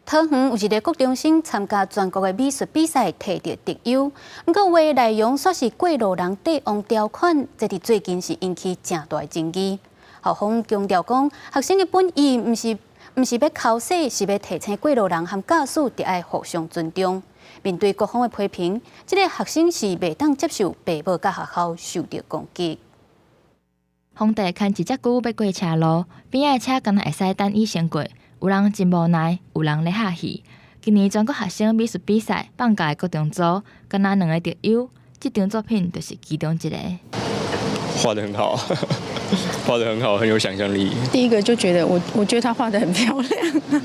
桃园有一个国中生参加全国的美术比赛，摕到第优。不过，画内容说是过路人帝王条款，这伫最近是引起正大的争议。校方强调讲，学生的本意毋是要考试，是要提醒过路人和驾驶得爱互相尊重。面对各方的批评，这个学生是袂当接受父母甲学校受到攻击。皇帝牵一只牛要过车路，边仔车敢若会使等伊先过，有人真无奈，有人咧哈戏。今年全国学生美术比赛放假的国中组，敢若2个得优，这张作品就是其中一个。画得很好，画得很好，很有想象力。第一个就觉得我觉得他画得很漂亮。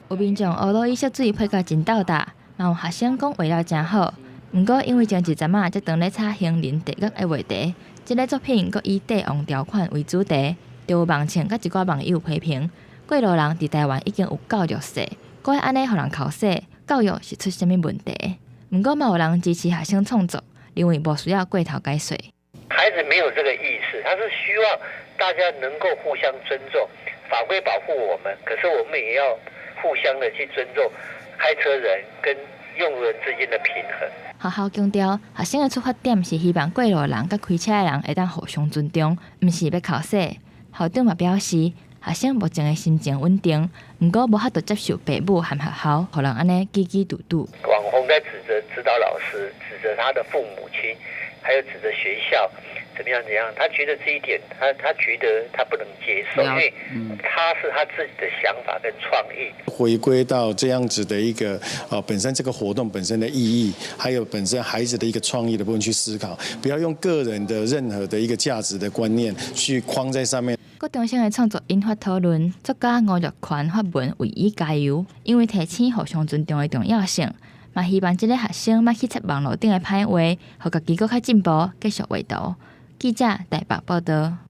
有民众学到伊色水配甲真斗大，嘛有学生讲画了真好。毋过因为前一阵仔才当咧查行人地狱的话题，这个作品佫以帝王条款为主题，就有网青甲一寡网友批评，过路人伫台湾已经有教育税，佫会安尼互人考试，教育是出什么问题？毋过嘛有人支持学生创作，认为无需要过头解说。孩子没有这个意识，他是希望大家能够互相尊重，法规保护我们，可是我们也要互相的去尊重开车人跟用路人之间的平衡。学校强调，学生的出发点是希望过路人甲开车的人会当互相尊重，毋是要考试。校长嘛表示，学生目前的心情稳定，毋过无法度接受父母和学校，互人安尼叽叽嘟嘟。网红在指责指导老师，指责他的父母亲，还有指责学校怎么样，他觉得这一点，他觉得他不能接受，因为他是他自己的想法跟创意。回归到这样子的一个本身这个活动本身的意义，还有本身孩子的一个创意的部分去思考，不要用个人的任何的一个价值的观念去框在上面。国中生的创作引发讨论，作家吴若权发文为伊加油，因为提醒互相尊重的重要性，嘛希望这个学生莫去插网络顶的歹话，互家己搁较进步，继续画图。记者台北报道。